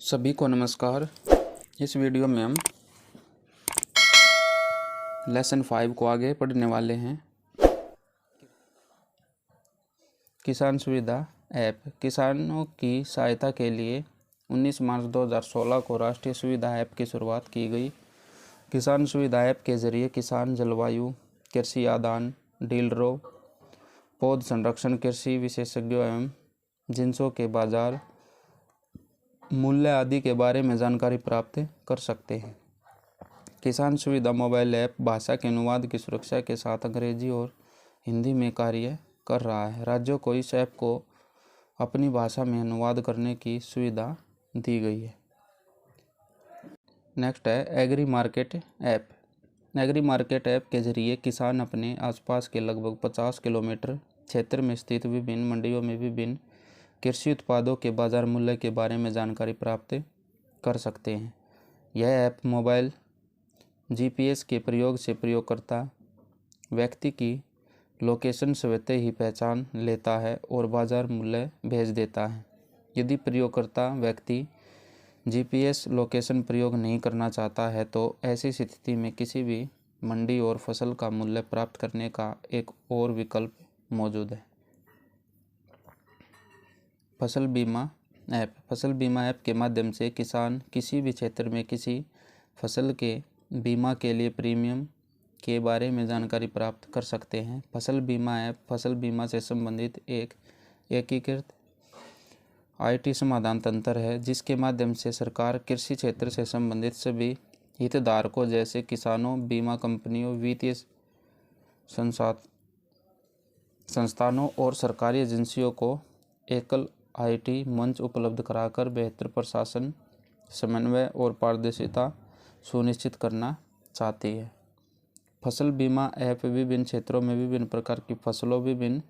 सभी को नमस्कार। इस वीडियो में हम लेसन 5 को आगे पढ़ने वाले हैं। किसान सुविधा ऐप। किसानों की सहायता के लिए 19 मार्च 2016 को राष्ट्रीय सुविधा ऐप की शुरुआत की गई। किसान सुविधा ऐप के जरिए किसान जलवायु, कृषि आदान, डीलरों, पौध संरक्षण, कृषि विशेषज्ञों एवं जिंसों के बाजार मूल्य आदि के बारे में जानकारी प्राप्त कर सकते हैं। किसान सुविधा मोबाइल ऐप भाषा के अनुवाद की सुरक्षा के साथ अंग्रेजी और हिंदी में कार्य कर रहा है। राज्यों को इस ऐप को अपनी भाषा में अनुवाद करने की सुविधा दी गई है। नेक्स्ट है agri market app. Agri market app के जरिए किसान अपने आसपास के लगभग 50 किलोमीटर क्षेत्र में स्थित विभिन्न मंडियों में विभिन्न कृषि उत्पादों के बाजार मूल्य के बारे में जानकारी प्राप्त कर सकते हैं। यह ऐप मोबाइल GPS के प्रयोग से प्रयोगकर्ता व्यक्ति की लोकेशन स्वतः ही पहचान लेता है और बाजार मूल्य भेज देता है। यदि प्रयोगकर्ता व्यक्ति GPS लोकेशन प्रयोग नहीं करना चाहता है तो ऐसी स्थिति में किसी भी मंडी और फसल का मूल्य प्राप्त करने का एक और विकल्प मौजूद है। फसल बीमा ऐप। फसल बीमा ऐप के माध्यम से किसान किसी भी क्षेत्र में किसी फसल के बीमा के लिए प्रीमियम के बारे में जानकारी प्राप्त कर सकते हैं। फसल बीमा ऐप फसल बीमा से संबंधित एक एकीकृत IT समाधान तंत्र है जिसके माध्यम से सरकार कृषि क्षेत्र से संबंधित सभी हितधारकों जैसे किसानों, बीमा कंपनियों, वित्तीय संस्थानों और सरकारी एजेंसियों को एकल IT मंच उपलब्ध कराकर बेहतर प्रशासन, समन्वय और पारदर्शिता सुनिश्चित करना चाहती है। फसल बीमा ऐप विभिन्न क्षेत्रों में विभिन्न प्रकार की फसलों, विभिन्न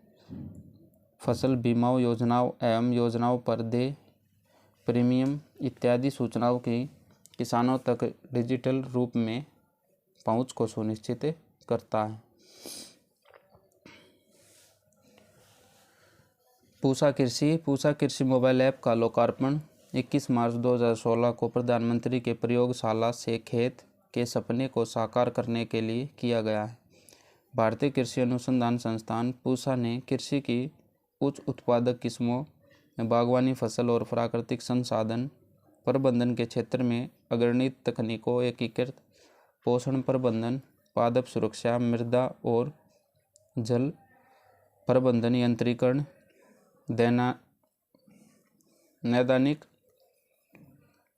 फसल बीमा योजनाओं एवं योजनाओं पर देय प्रीमियम इत्यादि सूचनाओं की किसानों तक डिजिटल रूप में पहुंच को सुनिश्चित करता है। पूसा कृषि मोबाइल ऐप का लोकार्पण 21 मार्च 2016 को प्रधानमंत्री के प्रयोगशाला से खेत के सपने को साकार करने के लिए किया गया है। भारतीय कृषि अनुसंधान संस्थान पूसा ने कृषि की उच्च उत्पादक किस्मों, बागवानी, फसल और प्राकृतिक संसाधन प्रबंधन के क्षेत्र में अग्रणी तकनीकों, एकीकृत पोषण प्रबंधन, पादप सुरक्षा, मृदा और जल प्रबंधन, यंत्रीकरण, नैदानिक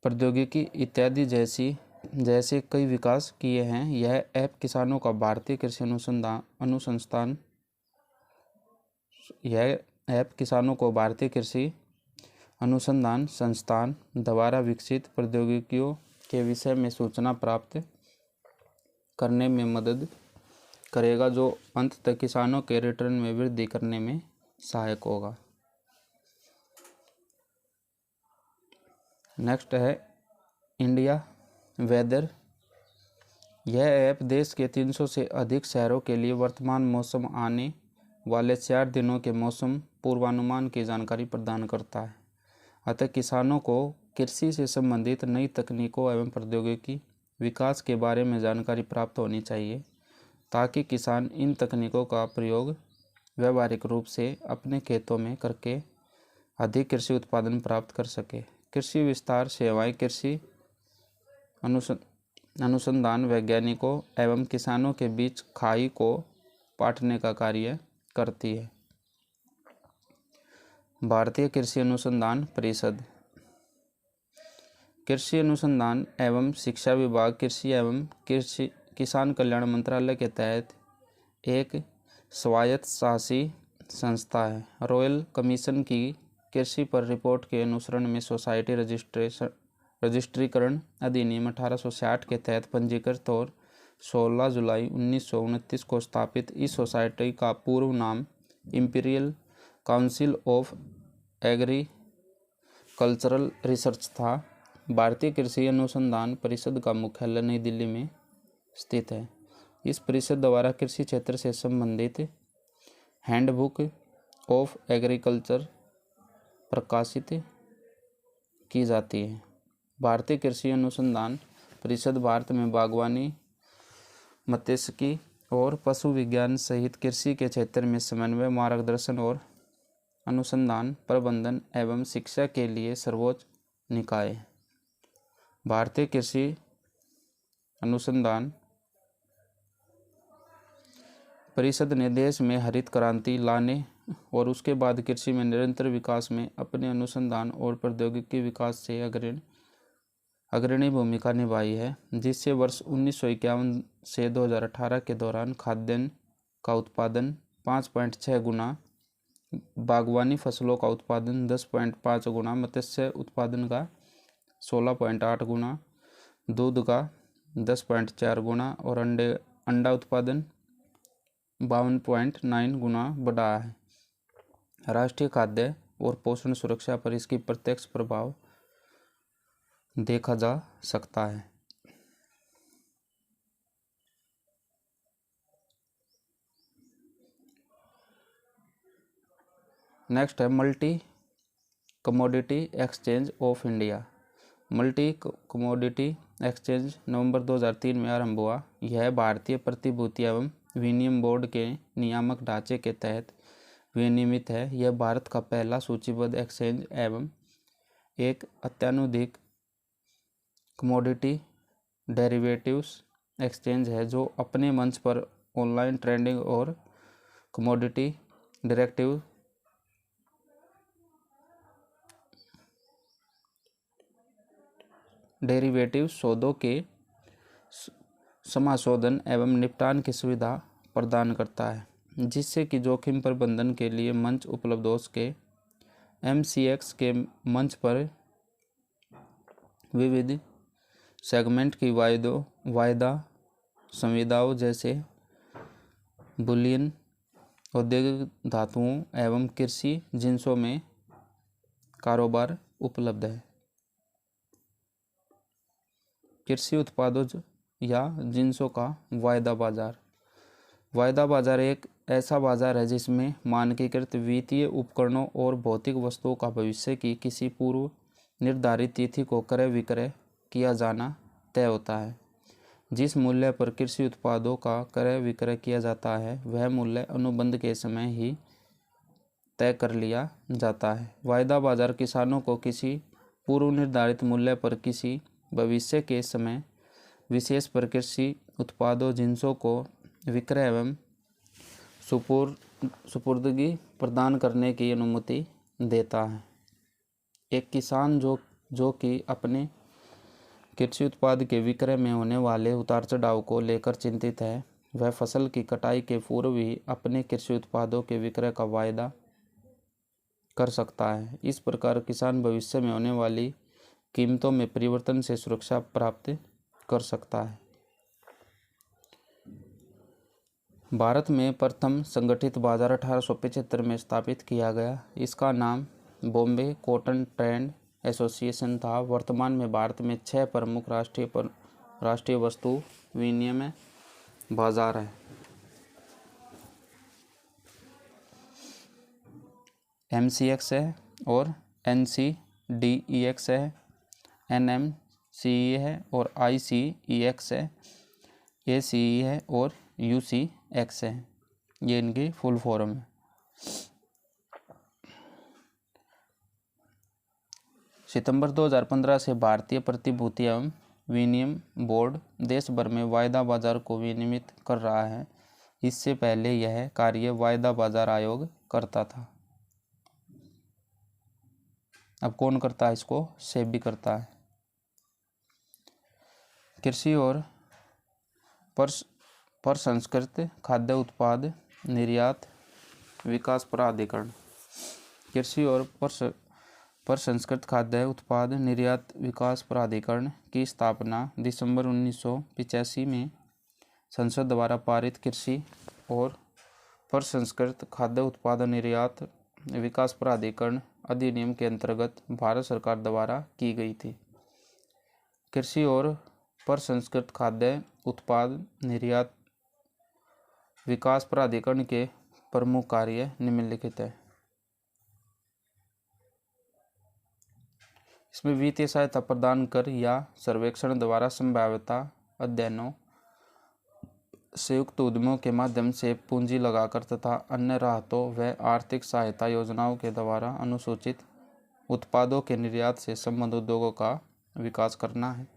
प्रौद्योगिकी इत्यादि जैसे कई विकास किए हैं। यह ऐप किसानों का भारतीय कृषि अनुसंधान संस्थान द्वारा विकसित प्रौद्योगिकियों के विषय में सूचना प्राप्त करने में मदद करेगा, जो अंततः किसानों के रिटर्न में वृद्धि करने में सहायक होगा। नेक्स्ट है इंडिया वेदर। यह ऐप देश के 300 से अधिक शहरों के लिए वर्तमान मौसम, आने वाले 4 दिनों के मौसम पूर्वानुमान की जानकारी प्रदान करता है। अतः किसानों को कृषि से संबंधित नई तकनीकों एवं प्रौद्योगिकी विकास के बारे में जानकारी प्राप्त होनी चाहिए ताकि किसान इन तकनीकों का प्रयोग व्यावहारिक रूप से अपने खेतों में करके अधिक कृषि उत्पादन प्राप्त कर सके। कृषि विस्तार सेवाएं कृषि अनुसंधान वैज्ञानिकों एवं किसानों के बीच खाई को पाटने का कार्य करती है। भारतीय कृषि अनुसंधान परिषद। कृषि अनुसंधान एवं शिक्षा विभाग कृषि एवं किसान कल्याण मंत्रालय के तहत एक स्वायत्तशासी संस्था है। रॉयल कमीशन की कृषि पर रिपोर्ट के अनुसरण में सोसाइटी रजिस्ट्रीकरण अधिनियम 1860 के तहत पंजीकृत और 16 जुलाई 1929 को स्थापित इस सोसाइटी का पूर्व नाम imperial council of agricultural research था। भारतीय कृषि अनुसंधान परिषद का मुख्यालय नई दिल्ली में स्थित है। इस परिषद द्वारा कृषि क्षेत्र से संबंधित हैंडबुक ऑफ एग्रीकल्चर प्रकाशित की जाती है। भारतीय कृषि अनुसंधान परिषद भारत में बागवानी, मत्स्यिकी और पशु विज्ञान सहित कृषि के क्षेत्र में समन्वय, मार्गदर्शन और अनुसंधान, प्रबंधन एवं शिक्षा के लिए सर्वोच्च निकाय है। भारतीय कृषि अनुसंधान परिषद ने देश में हरित क्रांति लाने और उसके बाद कृषि में निरंतर विकास में अपने अनुसंधान और प्रौद्योगिकी विकास से अग्रणी भूमिका निभाई है, जिससे वर्ष 1951 से 2018 के दौरान खाद्यान्न का उत्पादन 5.6 गुना, बागवानी फसलों का उत्पादन 10.5 गुना, मत्स्य उत्पादन का 16.8 गुना, दूध का 10.4 गुना और अंडा उत्पादन 52.9 गुना बढ़ा है। राष्ट्रीय खाद्य और पोषण सुरक्षा पर इसकी प्रत्यक्ष प्रभाव देखा जा सकता है। नेक्स्ट है multi commodity exchange of India. Multi commodity exchange नवंबर 2003 में आरंभ हुआ। यह भारतीय प्रतिभूति एवं विनिमय बोर्ड के नियामक ढांचे के तहत विनियमित है। यह भारत का पहला सूचीबद्ध एक्सचेंज एवं एक अत्याधुनिक कमोडिटी डेरिवेटिव्स एक्सचेंज है, जो अपने मंच पर ऑनलाइन ट्रेडिंग और कमोडिटी डेरिवेटिव सौदों के समाशोधन एवं निपटान की सुविधा प्रदान करता है, जिससे कि जोखिम प्रबंधन के लिए मंच उपलब्ध हो सके। MCX के मंच पर विविध सेगमेंट की वायदा संविदाओं जैसे बुलियन, औद्योगिक धातुओं एवं कृषि जिंसों में कारोबार उपलब्ध है। कृषि उत्पादों या जिंसों का वायदा बाजार। वायदा बाजार एक ऐसा बाजार है जिसमें मानकीकृत वित्तीय उपकरणों और भौतिक वस्तुओं का भविष्य की किसी पूर्व निर्धारित तिथि को क्रय विक्रय किया जाना तय होता है। जिस मूल्य पर कृषि उत्पादों का क्रय विक्रय किया जाता है, वह मूल्य अनुबंध के समय ही तय कर लिया जाता है। वायदा बाजार किसानों को किसी पूर्व निर्धारित मूल्य पर किसी भविष्य के समय विशेष पर कृषि उत्पादों जिंसों को विक्रय एवं सुपुर्दगी प्रदान करने की अनुमति देता है। एक किसान जो कि अपने कृषि उत्पाद के विक्रय में होने वाले उतार चढ़ाव को लेकर चिंतित है, वह फसल की कटाई के पूर्व ही अपने कृषि उत्पादों के विक्रय का वायदा कर सकता है। इस प्रकार किसान भविष्य में होने वाली कीमतों में परिवर्तन से सुरक्षा प्राप्त कर सकता है। भारत में प्रथम संगठित बाजार 1875 में स्थापित किया गया। इसका नाम बॉम्बे कॉटन ट्रेड एसोसिएशन था। वर्तमान में भारत में 6 प्रमुख राष्ट्रीय वस्तु विनिमय बाजार है। MCX है और NCDEX है, NMCE है और ICEX है, ACE है और UCX है। ये इनकी फुल फॉर्म है। सितंबर 2015 से भारतीय प्रतिभूति एवं विनिमय बोर्ड देश भर में वायदा बाजार को विनियमित कर रहा है। इससे पहले यह कार्य वायदा बाजार आयोग करता था। अब कौन करता है इसको? सेबी करता है। कृषि और प्रसंस्कृत खाद्य उत्पाद निर्यात विकास प्राधिकरण। कृषि और प्रसंस्कृत खाद्य उत्पाद निर्यात विकास प्राधिकरण की स्थापना दिसंबर 1985 में संसद द्वारा पारित कृषि और प्रसंस्कृत खाद्य उत्पाद निर्यात विकास प्राधिकरण अधिनियम के अंतर्गत भारत सरकार द्वारा की गई थी। कृषि और प्रसंस्कृत खाद्य उत्पाद निर्यात विकास प्राधिकरण के प्रमुख कार्य निम्नलिखित है। इसमें वित्तीय सहायता प्रदान कर या सर्वेक्षण द्वारा संभाव्यता अध्ययनों, संयुक्त उद्यमों के माध्यम से पूंजी लगाकर तथा अन्य राहतों व आर्थिक सहायता योजनाओं के द्वारा अनुसूचित उत्पादों के निर्यात से संबद्ध उद्योगों का विकास करना है।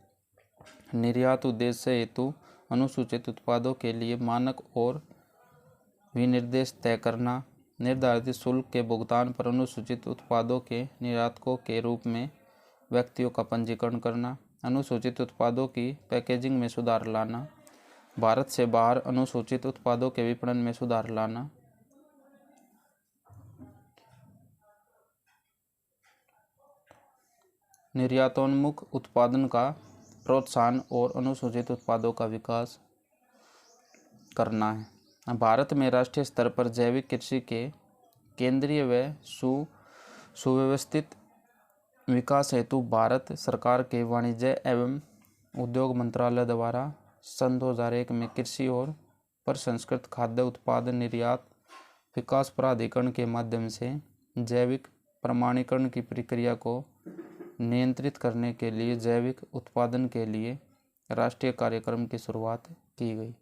निर्यात उद्देश्य हेतु अनुसूचित उत्पादों के लिए मानक और विनिर्देश तय करना, निर्धारित शुल्क के भुगतान पर अनुसूचित उत्पादों के निर्यातकों के रूप में व्यक्तियों का पंजीकरण करना, अनुसूचित उत्पादों की पैकेजिंग में सुधार लाना, भारत से बाहर अनुसूचित उत्पादों के विपणन में सुधार लाना, निर्यातोन्मुख उत्पादन का प्रोत्साहन और अनुसूचित उत्पादों का विकास करना है। भारत में राष्ट्रीय स्तर पर जैविक कृषि के केंद्रीय व सुव्यवस्थित विकास हेतु भारत सरकार के वाणिज्य एवं उद्योग मंत्रालय द्वारा सन 2001 में कृषि और प्रसंस्कृत खाद्य उत्पाद निर्यात विकास प्राधिकरण के माध्यम से जैविक प्रमाणीकरण की प्रक्रिया को नियंत्रित करने के लिए जैविक उत्पादन के लिए राष्ट्रीय कार्यक्रम की शुरुआत की गई।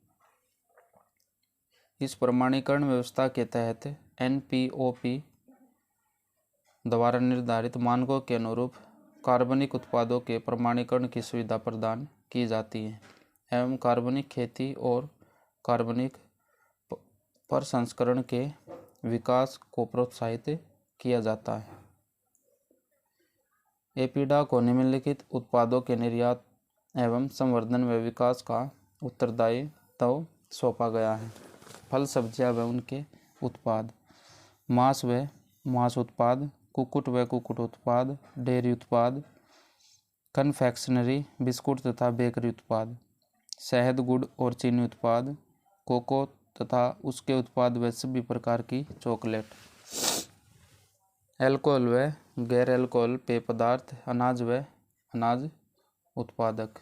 इस प्रमाणीकरण व्यवस्था के तहत NPOP द्वारा निर्धारित मानकों के अनुरूप कार्बनिक उत्पादों के प्रमाणीकरण की सुविधा प्रदान की जाती है एवं कार्बनिक खेती और कार्बनिक प्रसंस्करण के विकास को प्रोत्साहित किया जाता है। एपीडा को निम्नलिखित उत्पादों के निर्यात एवं संवर्धन व विकास का उत्तरदायित्व सौंपा गया है। फल, सब्जियां व उनके उत्पाद, मांस व मांस उत्पाद, कुक्कुट व कुक्कुट उत्पाद, डेयरी उत्पाद, कन्फेक्शनरी, बिस्कुट तथा बेकरी उत्पाद, शहद, गुड़ और चीनी उत्पाद, कोको तथा उसके उत्पाद व सभी प्रकार की चॉकलेट, अल्कोहल व गैर अल्कोहल पेय पदार्थ, अनाज व अनाज उत्पादक,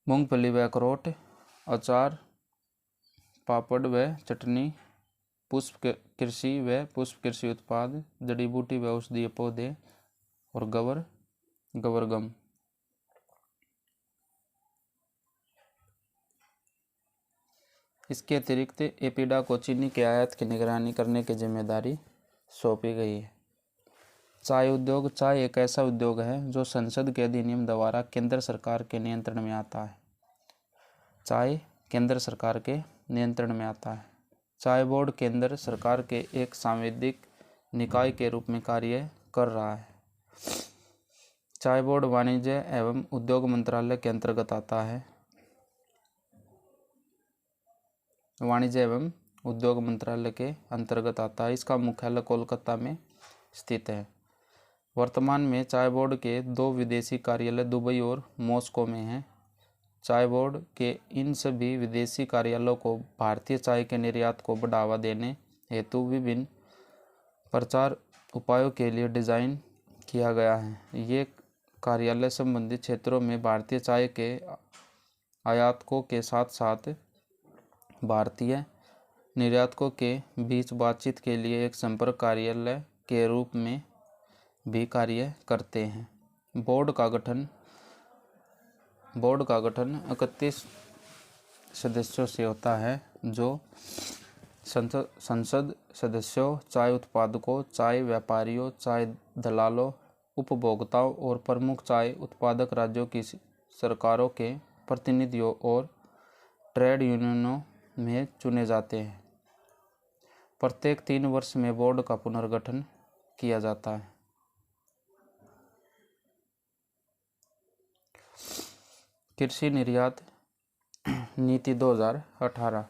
मूंगफली व अखरोट, अचार, पापड़ व चटनी, पुष्प कृषि व पुष्प कृषि उत्पाद, जड़ी बूटी व औषधीय पौधे और गवरगम। इसके अतिरिक्त एपीडा को चीनी के आयात की निगरानी करने की जिम्मेदारी सौंपी गई है। चाय उद्योग। चाय एक ऐसा उद्योग है जो संसद के अधिनियम द्वारा केंद्र सरकार के नियंत्रण में आता है। चाय केंद्र सरकार के नियंत्रण में आता है। चाय बोर्ड केंद्र सरकार के एक सांविधिक निकाय के रूप में कार्य कर रहा है। चाय बोर्ड वाणिज्य एवं उद्योग मंत्रालय के अंतर्गत आता है। वाणिज्य एवं उद्योग मंत्रालय के अंतर्गत आता है। इसका मुख्यालय कोलकाता में स्थित है। वर्तमान में चाय बोर्ड के 2 विदेशी कार्यालय दुबई और मॉस्को में हैं। चाय बोर्ड के इन सभी विदेशी कार्यालयों को भारतीय चाय के निर्यात को बढ़ावा देने हेतु विभिन्न प्रचार उपायों के लिए डिज़ाइन किया गया है। ये कार्यालय संबंधित क्षेत्रों में भारतीय चाय के आयातकों के साथ साथ भारतीय निर्यातकों के बीच बातचीत के लिए एक संपर्क कार्यालय के रूप में भी कार्य करते हैं। बोर्ड का गठन 31 सदस्यों से होता है, जो संसद सदस्यों, चाय उत्पादकों, चाय व्यापारियों, चाय दलालों, उपभोक्ताओं और प्रमुख चाय उत्पादक राज्यों की सरकारों के प्रतिनिधियों और ट्रेड यूनियनों में चुने जाते हैं। प्रत्येक 3 वर्ष में बोर्ड का पुनर्गठन किया जाता है। कृषि निर्यात नीति 2018।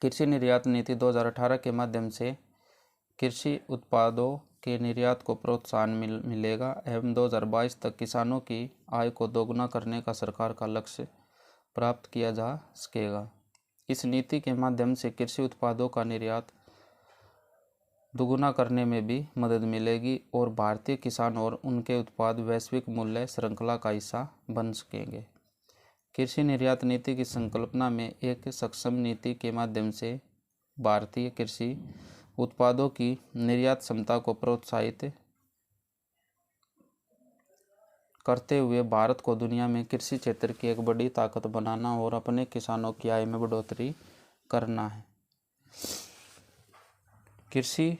कृषि निर्यात नीति 2018 के माध्यम से कृषि उत्पादों के निर्यात को प्रोत्साहन मिलेगा एवं 2022 तक किसानों की आय को दोगुना करने का सरकार का लक्ष्य प्राप्त किया जा सकेगा। इस नीति के माध्यम से कृषि उत्पादों का निर्यात दुगुना करने में भी मदद मिलेगी और भारतीय किसान और उनके उत्पाद वैश्विक मूल्य श्रृंखला का हिस्सा बन सकेंगे। कृषि निर्यात नीति की संकल्पना में एक सक्षम नीति के माध्यम से भारतीय कृषि उत्पादों की निर्यात क्षमता को प्रोत्साहित करते हुए भारत को दुनिया में कृषि क्षेत्र की एक बड़ी ताकत बनाना और अपने किसानों की आय में बढ़ोतरी करना है। कृषि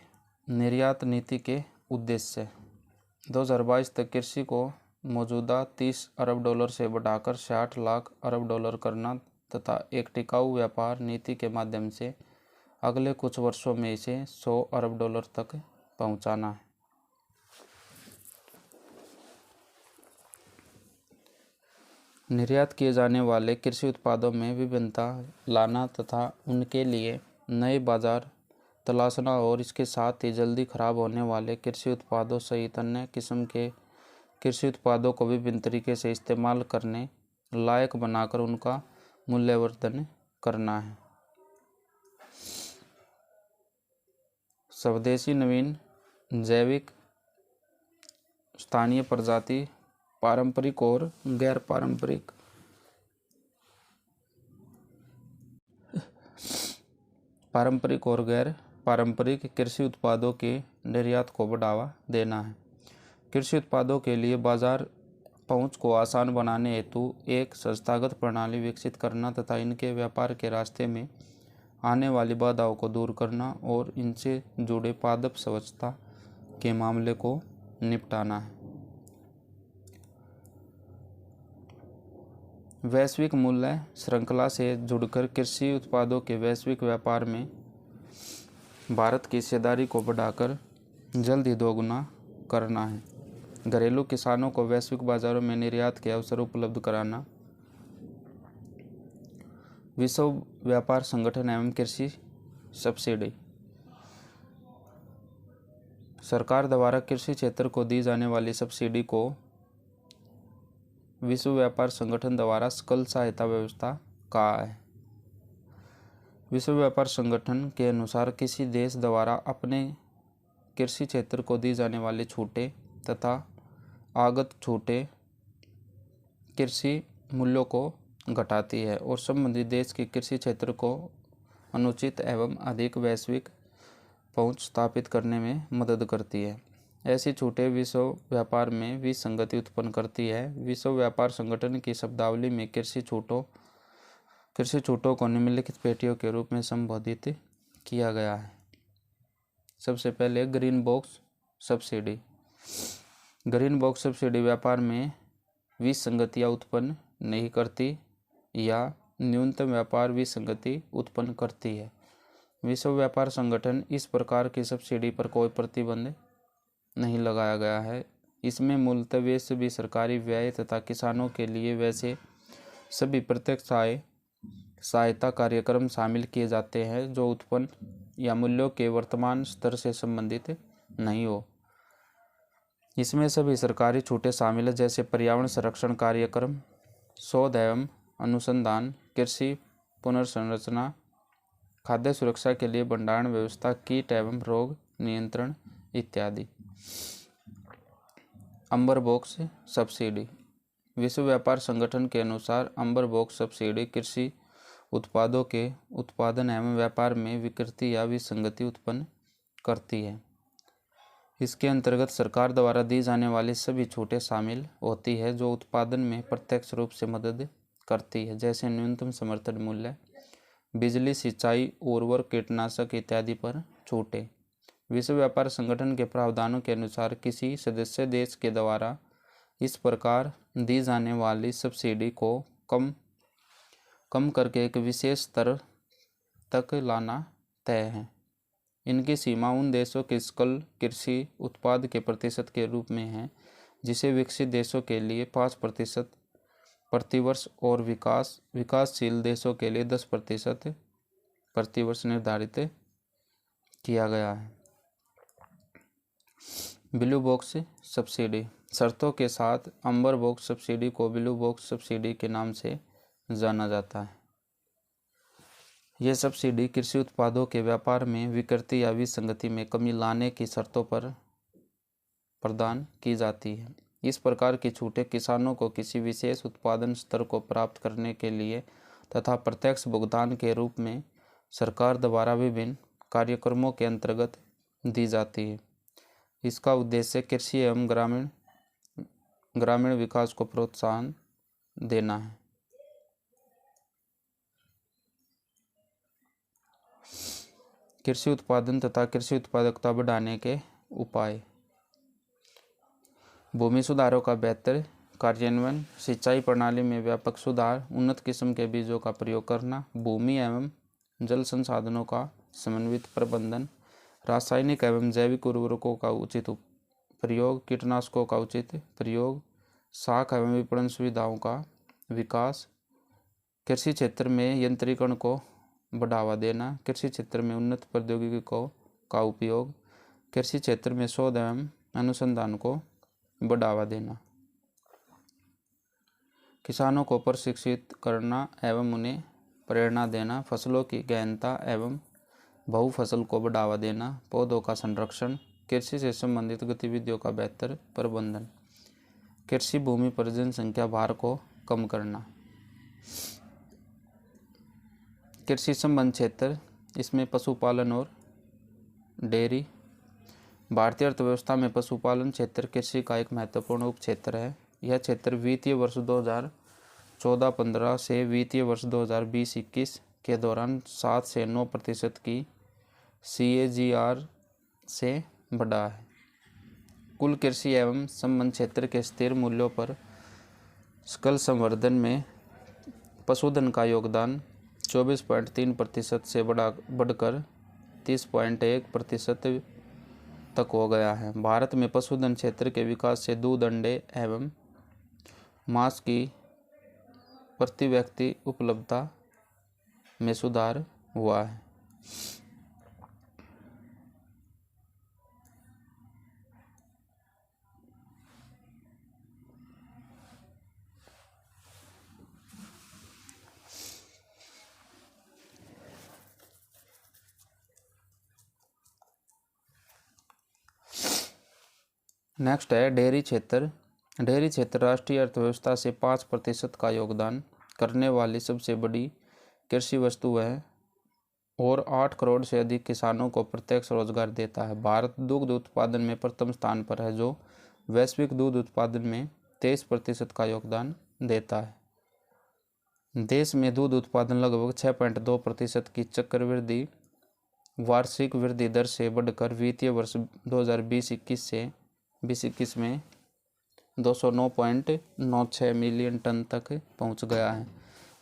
निर्यात नीति के उद्देश्य 2022 तक कृषि को मौजूदा 30 अरब डॉलर से बढ़ाकर 60 लाख अरब डॉलर करना तथा एक टिकाऊ व्यापार नीति के माध्यम से अगले कुछ वर्षों में इसे 100 अरब डॉलर तक पहुंचाना है। निर्यात किए जाने वाले कृषि उत्पादों में विभिन्नता लाना तथा उनके लिए नए बाजार तलाशना और इसके साथ ही जल्दी खराब होने वाले कृषि उत्पादों सहित अन्य किस्म के कृषि उत्पादों को विभिन्न तरीके से इस्तेमाल करने लायक बनाकर उनका मूल्यवर्धन करना है। स्वदेशी, नवीन, जैविक, स्थानीय प्रजाति, पारंपरिक और गैर पारंपरिक कृषि उत्पादों के निर्यात को बढ़ावा देना है। कृषि उत्पादों के लिए बाजार पहुंच को आसान बनाने हेतु एक संस्थागत प्रणाली विकसित करना तथा इनके व्यापार के रास्ते में आने वाली बाधाओं को दूर करना और इनसे जुड़े पादप स्वच्छता के मामले को निपटाना है। वैश्विक मूल्य श्रृंखला से जुड़कर कृषि उत्पादों के वैश्विक व्यापार में भारत की हिस्सेदारी को बढ़ाकर जल्द ही दोगुना करना है। घरेलू किसानों को वैश्विक बाजारों में निर्यात के अवसर उपलब्ध कराना। विश्व व्यापार संगठन एवं कृषि सब्सिडी सरकार द्वारा कृषि क्षेत्र को दी जाने वाली सब्सिडी को विश्व व्यापार संगठन द्वारा सकल सहायता व्यवस्था कहा है। विश्व व्यापार संगठन के अनुसार किसी देश द्वारा अपने कृषि क्षेत्र को दी जाने वाली छूटें तथा आगत छूटें कृषि मूल्यों को घटाती है और संबंधित देश के कृषि क्षेत्र को अनुचित एवं अधिक वैश्विक पहुंच स्थापित करने में मदद करती है। ऐसी छूटें विश्व व्यापार में विसंगति उत्पन्न करती है। विश्व व्यापार संगठन की शब्दावली में कृषि छूटों को निम्नलिखित पेटियों के रूप में संबोधित किया गया है। सबसे पहले green box subsidy. Green box subsidy व्यापार में विसंगतियां उत्पन्न नहीं करती या न्यूनतम व्यापार विसंगति उत्पन्न करती है। विश्व व्यापार संगठन इस प्रकार की सब्सिडी पर कोई प्रतिबंध नहीं लगाया गया है। इसमें मूलतः वे सभी सरकारी व्यय तथा किसानों के लिए वैसे सभी प्रत्यक्ष सहायता कार्यक्रम शामिल किए जाते हैं जो उत्पन्न या मूल्यों के वर्तमान स्तर से संबंधित नहीं हो। इसमें सभी सरकारी छूटें शामिल हैं जैसे पर्यावरण संरक्षण कार्यक्रम, शोध एवं अनुसंधान, कृषि पुनर्संरचना, खाद्य सुरक्षा के लिए भंडारण व्यवस्था, कीट एवं रोग नियंत्रण इत्यादि। अंबर बॉक्स सब्सिडी। विश्व व्यापार संगठन के अनुसार अंबर बॉक्स सब्सिडी कृषि उत्पादों के उत्पादन एवं व्यापार में विकृति या विसंगति उत्पन्न करती है। इसके अंतर्गत सरकार द्वारा दी जाने वाली सभी छूटें शामिल होती है जो उत्पादन में प्रत्यक्ष रूप से मदद करती है, जैसे न्यूनतम समर्थन मूल्य, बिजली, सिंचाई, उर्वरक, कीटनाशक इत्यादि पर छूटें। विश्व व्यापार संगठन के प्रावधानों के अनुसार किसी सदस्य देश के द्वारा इस प्रकार दी जाने वाली सब्सिडी को कम करके एक विशेष स्तर तक लाना तय है। इनकी सीमा उन देशों के सकल कृषि उत्पाद के प्रतिशत के रूप में है जिसे विकसित देशों के लिए 5% प्रतिवर्ष और विकासशील देशों के लिए 10% प्रतिवर्ष निर्धारित किया गया है। Blue box subsidy. शर्तों के साथ अंबर बॉक्स सब्सिडी को ब्लू बॉक्स सब्सिडी के नाम से जाना जाता है। यह सब्सिडी कृषि उत्पादों के व्यापार में विकृति या विसंगति में कमी लाने की शर्तों पर प्रदान की जाती है। इस प्रकार की छूटें किसानों को किसी विशेष उत्पादन स्तर को प्राप्त करने के लिए तथा प्रत्यक्ष भुगतान के रूप में सरकार द्वारा विभिन्न कार्यक्रमों के अंतर्गत दी जाती है। इसका उद्देश्य कृषि एवं ग्रामीण विकास को प्रोत्साहन देना है। कृषि उत्पादन तथा कृषि उत्पादकता बढ़ाने के उपाय। भूमि सुधारों का बेहतर कार्यान्वयन, सिंचाई प्रणाली में व्यापक सुधार, उन्नत किस्म के बीजों का प्रयोग करना, भूमि एवं जल संसाधनों का समन्वित प्रबंधन, रासायनिक एवं जैविक उर्वरकों का उचित प्रयोग, कीटनाशकों का उचित प्रयोग, साख एवं विपणन सुविधाओं का विकास, कृषि क्षेत्र में यंत्रीकरण को बढ़ावा देना, कृषि क्षेत्र में उन्नत प्रौद्योगिकी का उपयोग, कृषि क्षेत्र में शोध एवं अनुसंधान को बढ़ावा देना, किसानों को प्रशिक्षित करना एवं उन्हें प्रेरणा देना, फसलों की गहनता एवं बहुफसल को बढ़ावा देना, पौधों का संरक्षण, कृषि से संबंधित गतिविधियों का बेहतर प्रबंधन, कृषि भूमि पर जनसंख्या भार को कम करना। कृषि संबंध क्षेत्र, इसमें पशुपालन और डेयरी। भारतीय अर्थव्यवस्था में पशुपालन क्षेत्र कृषि का एक महत्वपूर्ण उप क्षेत्र है। यह क्षेत्र वित्तीय वर्ष 2014-15 से वित्तीय वर्ष 2020-21 के दौरान 7 से 9% की CAGR से बढ़ा है। कुल कृषि एवं संबंध क्षेत्र के स्थिर मूल्यों पर सकल संवर्धन में पशुधन का योगदान 24.3% से बढ़कर 30.1% तक हो गया है। भारत में पशुधन क्षेत्र के विकास से दूध, अंडे एवं मांस की प्रति व्यक्ति उपलब्धता में सुधार हुआ है। नेक्स्ट है डेयरी क्षेत्र। डेयरी क्षेत्र राष्ट्रीय अर्थव्यवस्था से 5% का योगदान करने वाली सबसे बड़ी कृषि वस्तु है और 8 करोड़ से अधिक किसानों को प्रत्यक्ष रोजगार देता है। भारत दुग्ध उत्पादन में प्रथम स्थान पर है, जो वैश्विक दूध उत्पादन में 23% का योगदान देता है। देश में दूध उत्पादन लगभग 6.2% की चक्रवृद्धि वार्षिक वृद्धि दर से बढ़कर वित्तीय वर्ष 2020-21 में 209.96 मिलियन टन तक पहुंच गया है,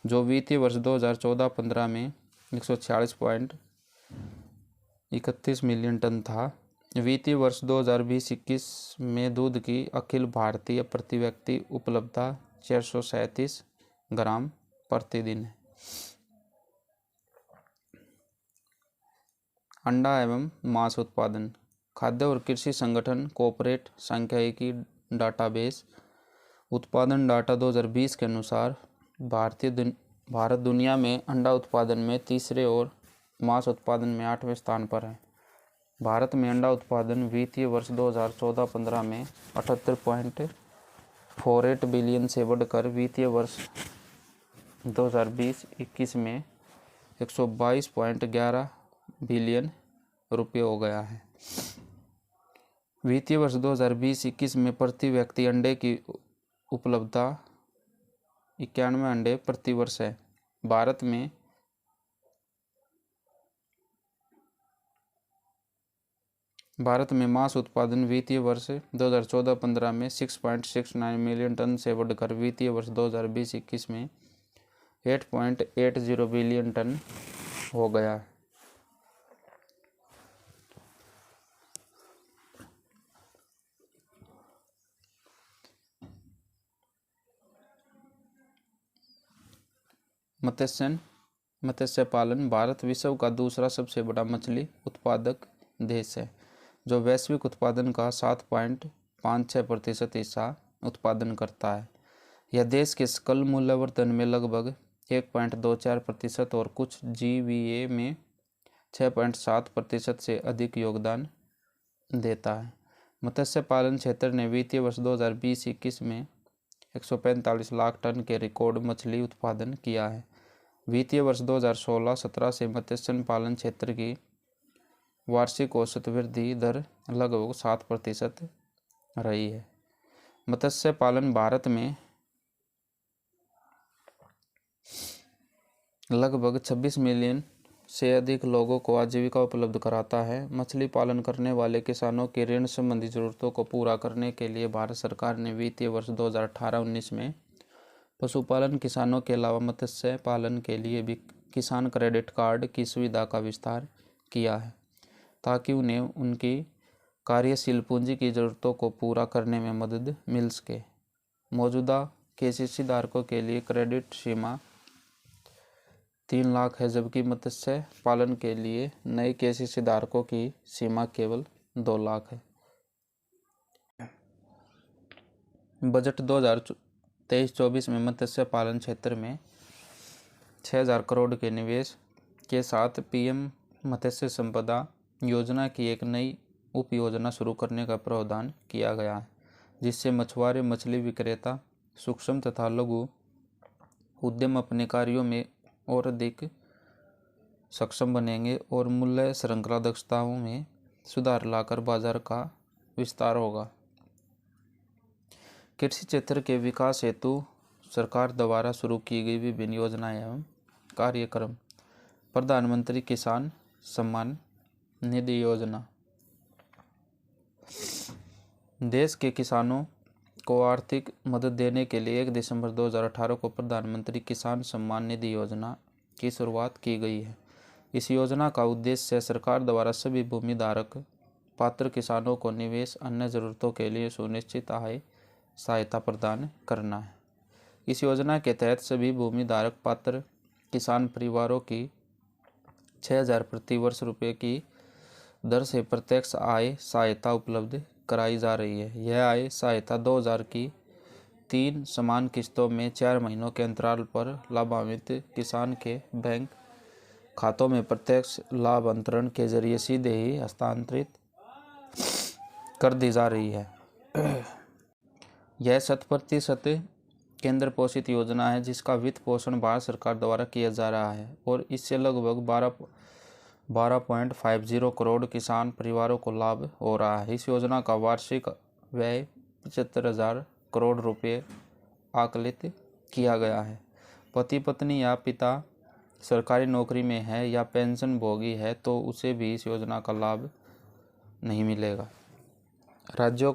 जो वित्तीय वर्ष 2014-15 में 146.31 मिलियन टन था। वित्तीय वर्ष 2020-21 में दूध की अखिल भारतीय प्रति व्यक्ति उपलब्धता 437 ग्राम प्रतिदिन है। अंडा एवं मांस उत्पादन। खाद्य और कृषि संगठन कॉर्पोरेट सांख्यिकी डाटाबेस उत्पादन डाटा 2020 के अनुसार भारत दुनिया में अंडा उत्पादन में तीसरे और मांस उत्पादन में 8वें स्थान पर है। भारत में अंडा उत्पादन वित्तीय वर्ष 2014-15 में 78.48 बिलियन से बढ़कर वित्तीय वर्ष 2020-21 में 122.11 बिलियन रुपये हो गया है। वित्तीय वर्ष 2020-21 में प्रति व्यक्ति अंडे की उपलब्धता 91 अंडे प्रति वर्ष है। भारत में मांस उत्पादन वित्तीय वर्ष 2014-15 में 6.69 मिलियन टन से बढ़कर वित्तीय वर्ष 2020-21 में 8.80 बिलियन टन हो गया है। मत्स्य पालन। भारत विश्व का दूसरा सबसे बड़ा मछली उत्पादक देश है, जो वैश्विक उत्पादन का 7.56% हिस्सा उत्पादन करता है। यह देश के सकल मूल्यवर्धन में लगभग 1.24% और कुछ GVA में 6.7% से अधिक योगदान देता है। मत्स्य पालन क्षेत्र ने वित्तीय वर्ष 2020-21 में 145 लाख टन के रिकॉर्ड मछली उत्पादन किया है। वित्तीय वर्ष 2016-17 से मत्स्य पालन क्षेत्र की वार्षिक औसत वृद्धि दर लगभग 7% रही है। मत्स्य पालन भारत में लगभग 26 मिलियन से अधिक लोगों को आजीविका उपलब्ध कराता है। मछली पालन करने वाले किसानों की ऋण संबंधी जरूरतों को पूरा करने के लिए भारत सरकार ने वित्तीय वर्ष 2018-19 में पशुपालन किसानों के अलावा मत्स्य पालन के लिए भी किसान क्रेडिट कार्ड की सुविधा का विस्तार किया है, ताकि उन्हें उनकी कार्यशील पूंजी की ज़रूरतों को पूरा करने में मदद मिल सके। मौजूदा केसीसी धारकों के लिए क्रेडिट सीमा 3 लाख है, जबकि मत्स्य पालन के लिए नए केसीसी धारकों की सीमा केवल 2 लाख है। बजट 2023-24 में मत्स्य पालन क्षेत्र में 6,000 करोड़ के निवेश के साथ पीएम मत्स्य संपदा योजना की एक नई उप योजना शुरू करने का प्रावधान किया गया है, जिससे मछुआरे, मछली विक्रेता, सूक्ष्म तथा लघु उद्यम अपने कार्यों में और अधिक सक्षम बनेंगे और मूल्य श्रृंखला दक्षताओं में सुधार लाकर बाजार का विस्तार होगा। कृषि क्षेत्र के विकास हेतु सरकार द्वारा शुरू की गई विभिन्न योजनाएं एवं कार्यक्रम। प्रधानमंत्री किसान सम्मान निधि योजना देश के किसानों को आर्थिक मदद देने के लिए 1 दिसंबर 2018 को प्रधानमंत्री किसान सम्मान निधि योजना की शुरुआत की गई है। इस योजना का उद्देश्य सरकार द्वारा सभी भूमि धारक पात्र किसानों को निवेश अन्य जरूरतों के लिए सुनिश्चित आय सहायता प्रदान करना है। इस योजना के तहत सभी भूमि धारक पात्र किसान परिवारों की 6,000 प्रति वर्ष रुपये की दर से प्रत्यक्ष आय सहायता उपलब्ध कराई जा रही है। यह आय सहायता 2000 की 3 समान किस्तों में 4 महीनों के अंतराल पर लाभान्वित किसान के बैंक खातों में प्रत्यक्ष लाभ अंतरण के जरिए सीधे ही हस्तांतरित कर दी जा रही है। यह 100% केंद्र पोषित योजना है, जिसका वित्त पोषण भारत सरकार द्वारा किया जा रहा है और इससे लगभग 12.50 करोड़ किसान परिवारों को लाभ हो रहा है। इस योजना का वार्षिक व्यय 75,000 करोड़ रुपये आकलित किया गया है। पति पत्नी या पिता सरकारी नौकरी में है या पेंशन भोगी है तो उसे भी इस योजना का लाभ नहीं मिलेगा। राज्यों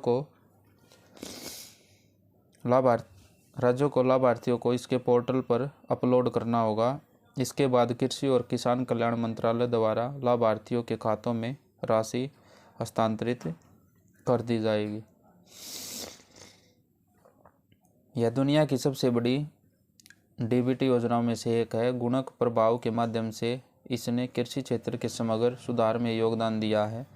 को लाभार्थियों को इसके पोर्टल पर अपलोड करना होगा। इसके बाद कृषि और किसान कल्याण मंत्रालय द्वारा लाभार्थियों के खातों में राशि हस्तांतरित कर दी जाएगी। यह दुनिया की सबसे बड़ी डीबीटी योजनाओं में से एक है। गुणक प्रभाव के माध्यम से इसने कृषि क्षेत्र के समग्र सुधार में योगदान दिया है।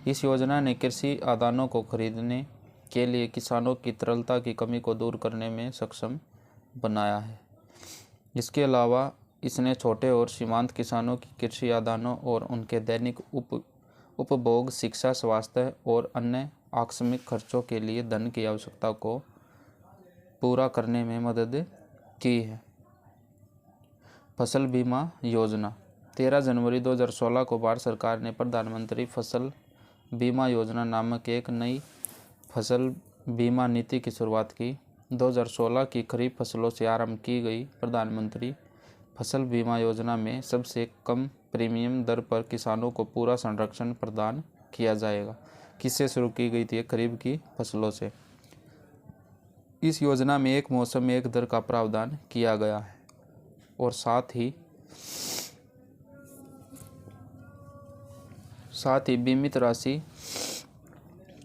इस योजना ने कृषि आदानों को खरीदने के लिए किसानों की तरलता की कमी को दूर करने में सक्षम बनाया है। इसके अलावा इसने छोटे और सीमांत किसानों की कृषि आदानों और उनके दैनिक उपभोग, शिक्षा, स्वास्थ्य और अन्य आकस्मिक खर्चों के लिए धन की आवश्यकता को पूरा करने में मदद की है। फसल बीमा योजना 13 जनवरी 2016 को भारत सरकार ने प्रधानमंत्री फसल बीमा योजना नामक एक नई फसल बीमा नीति की शुरुआत की। 2016 की खरीफ फसलों से आरंभ की गई प्रधानमंत्री फसल बीमा योजना में सबसे कम प्रीमियम दर पर किसानों को पूरा संरक्षण प्रदान किया जाएगा। किससे शुरू की गई थी? खरीफ की फसलों से। इस योजना में एक मौसम में एक दर का प्रावधान किया गया है और साथ ही बीमित राशि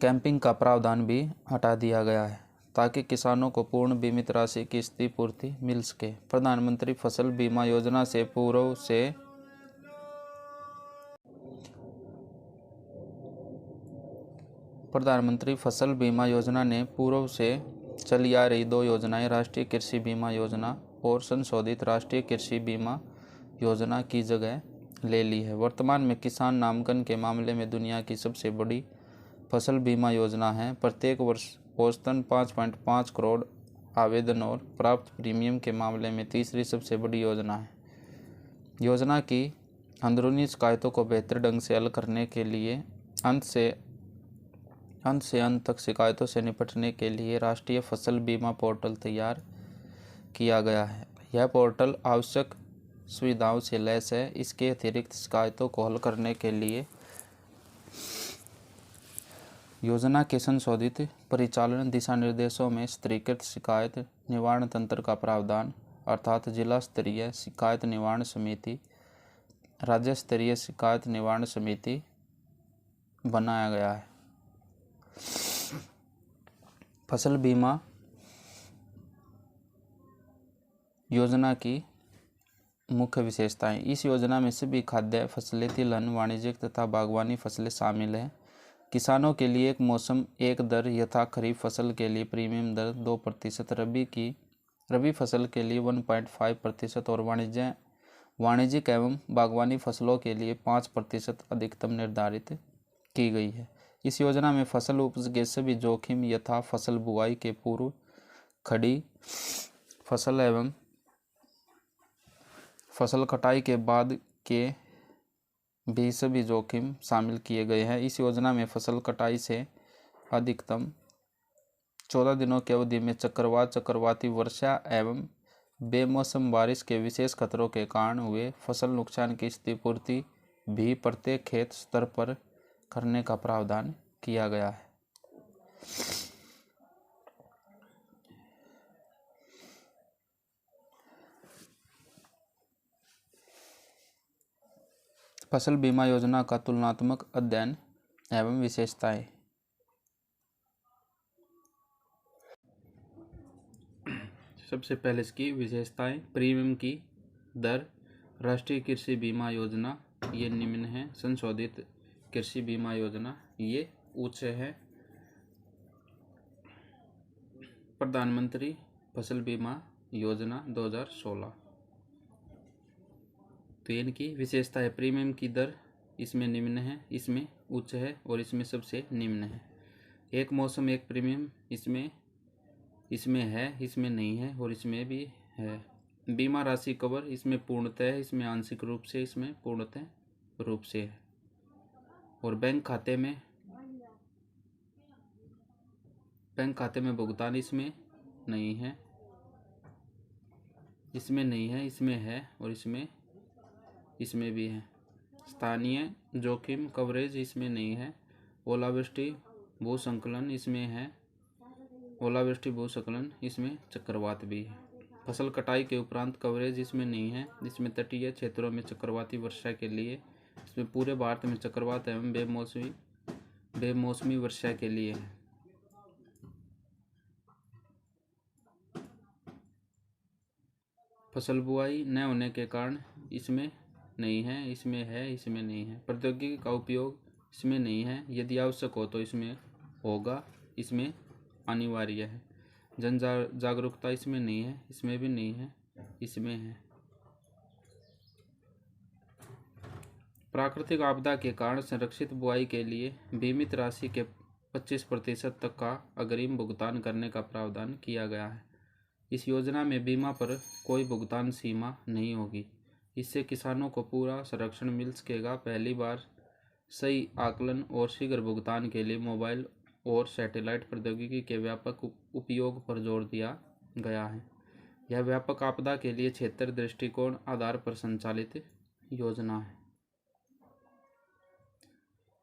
कैपिंग का प्रावधान भी हटा दिया गया है, ताकि किसानों को पूर्ण बीमित राशि की क्षतिपूर्ति मिल सके। प्रधानमंत्री फसल बीमा योजना से पूर्व प्रधानमंत्री फसल बीमा योजना ने पूर्व से चली आ रही 2 योजनाएं राष्ट्रीय कृषि बीमा योजना और संशोधित राष्ट्रीय कृषि बीमा योजना की जगह ले ली है। वर्तमान में किसान नामांकन के मामले में दुनिया की सबसे बड़ी फसल बीमा योजना है। प्रत्येक वर्ष औसतन 5.5 करोड़ आवेदन और प्राप्त प्रीमियम के मामले में तीसरी सबसे बड़ी योजना है। योजना की अंदरूनी शिकायतों को बेहतर ढंग से हल करने के लिए अंत से अंत तक शिकायतों से निपटने के लिए राष्ट्रीय फसल बीमा पोर्टल तैयार किया गया है। यह पोर्टल आवश्यक सुविधाओं से लैस है। इसके अतिरिक्त शिकायतों को हल करने के लिए योजना के संशोधित परिचालन दिशा निर्देशों में स्तरीकृत शिकायत निवारण तंत्र का प्रावधान, अर्थात जिला स्तरीय शिकायत निवारण समिति, राज्य स्तरीय शिकायत निवारण समिति बनाया गया है। फसल बीमा योजना की मुख्य विशेषताएं। इस योजना में सभी खाद्य फसलें, तिलहन, वाणिज्यिक तथा बागवानी फसलें शामिल हैं। किसानों के लिए एक मौसम एक दर यथा खरीफ फसल के लिए प्रीमियम दर 2%, रबी फसल के लिए 1.5% और वाणिज्यिक एवं बागवानी फसलों के लिए 5% अधिकतम निर्धारित की गई है। इस योजना में फसल उपज के सभी जोखिम यथा फसल बुआई के पूर्व, खड़ी फसल एवं फसल कटाई के बाद के भी सभी जोखिम शामिल किए गए हैं। इस योजना में फसल कटाई से अधिकतम 14 दिनों की अवधि में चक्रवात, चक्रवाती वर्षा एवं बेमौसम बारिश के विशेष खतरों के कारण हुए फसल नुकसान की क्षतिपूर्ति भी प्रत्येक खेत स्तर पर करने का प्रावधान किया गया है। फसल बीमा योजना का तुलनात्मक अध्ययन एवं विशेषताएं। सबसे पहले इसकी विशेषताएं। प्रीमियम की दर। राष्ट्रीय कृषि बीमा योजना ये निम्न है। संशोधित कृषि बीमा योजना ये उच्च है। प्रधानमंत्री फसल बीमा योजना 2016। तो इनकी विशेषता है। प्रीमियम की दर इसमें निम्न है, इसमें उच्च है और इसमें सबसे निम्न है। एक मौसम एक प्रीमियम इसमें है, इसमें नहीं है और इसमें भी है। बीमा राशि कवर इसमें पूर्णतः है, इसमें आंशिक रूप से, इसमें पूर्णतः रूप से है। और बैंक खाते में भुगतान इसमें नहीं है, इसमें नहीं है, इसमें है और इसमें भी है। स्थानीय जोखिम कवरेज इसमें नहीं है। ओलावृष्टि भूस्खलन इसमें है, ओलावृष्टि भूस्खलन इसमें चक्रवात भी है। फसल कटाई के उपरांत कवरेज इसमें नहीं है, इसमें तटीय क्षेत्रों में चक्रवाती वर्षा के लिए, इसमें पूरे भारत में चक्रवात एवं बेमौसमी वर्षा के लिए है। फसल बुआई न होने के कारण इसमें नहीं है, इसमें है, इसमें नहीं है। प्रौद्योगिकी का उपयोग इसमें नहीं है, यदि आवश्यक हो तो इसमें होगा, इसमें अनिवार्य है। जन जागरूकता इसमें नहीं है, इसमें भी नहीं है, इसमें है। प्राकृतिक आपदा के कारण संरक्षित बुआई के लिए बीमित राशि के 25% तक का अग्रिम भुगतान करने का प्रावधान किया गया है। इस योजना में बीमा पर कोई भुगतान सीमा नहीं होगी। इससे किसानों को पूरा संरक्षण मिल सकेगा। पहली बार सही आकलन और शीघ्र भुगतान के लिए मोबाइल और सैटेलाइट प्रौद्योगिकी के व्यापक उपयोग पर जोर दिया गया है। यह व्यापक आपदा के लिए क्षेत्र दृष्टिकोण आधार पर संचालित योजना है।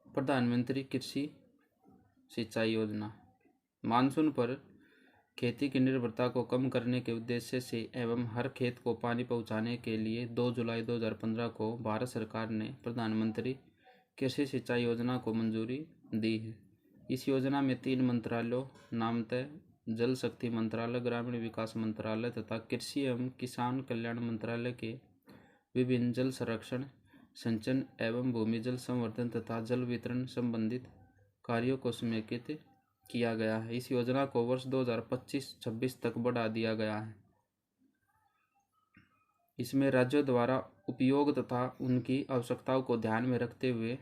प्रधानमंत्री कृषि सिंचाई योजना मानसून पर खेती की निर्भरता को कम करने के उद्देश्य से एवं हर खेत को पानी पहुंचाने के लिए 2 जुलाई 2015 को भारत सरकार ने प्रधानमंत्री कृषि सिंचाई योजना को मंजूरी दी है। इस योजना में 3 मंत्रालयों नामतः जल शक्ति मंत्रालय, ग्रामीण विकास मंत्रालय तथा कृषि एवं किसान कल्याण मंत्रालय के विभिन्न जल संरक्षण, सिंचन एवं भूमि जल संवर्धन तथा जल वितरण संबंधित कार्यों को समेकित किया गया है। इस योजना को वर्ष 2025-26 तक बढ़ा दिया गया है। इसमें राज्यों द्वारा उपयोग तथा उनकी आवश्यकताओं को ध्यान में रखते हुए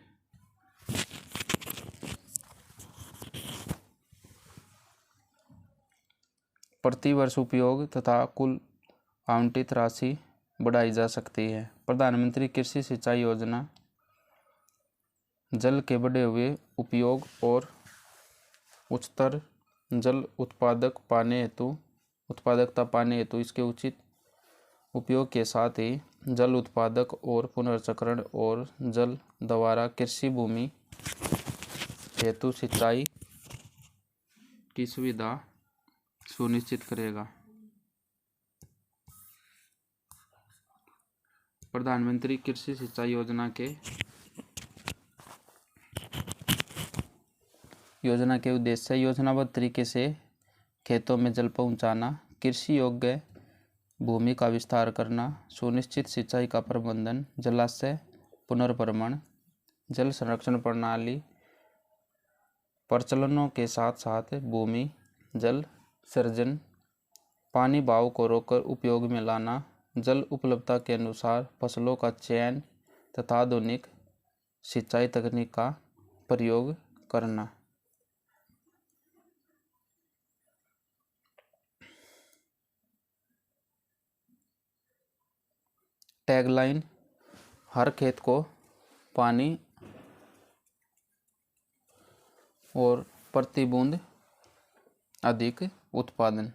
प्रतिवर्ष उपयोग तथा कुल आवंटित राशि बढ़ाई जा सकती है। प्रधानमंत्री कृषि सिंचाई योजना जल के बढ़े हुए उपयोग और उच्चतर जल उत्पादकता पाने हेतु इसके उचित उपयोग के साथ ही जल उत्पादक और पुनर्चक्रण और जल द्वारा कृषि भूमि हेतु सिंचाई की सुविधा सुनिश्चित करेगा। प्रधानमंत्री कृषि सिंचाई योजना के उद्देश्य योजनाबद्ध तरीके से खेतों में जल पहुंचाना, कृषि योग्य भूमि का विस्तार करना, सुनिश्चित सिंचाई का प्रबंधन, जलाशय पुनर्भरण, जल संरक्षण प्रणाली प्रचलनों के साथ साथ भूमि जल सृजन, पानी बहाव को रोककर उपयोग में लाना, जल उपलब्धता के अनुसार फसलों का चयन तथा आधुनिक सिंचाई तकनीक का प्रयोग करना। टैगलाइन: हर खेत को पानी और प्रति बूंद अधिक उत्पादन।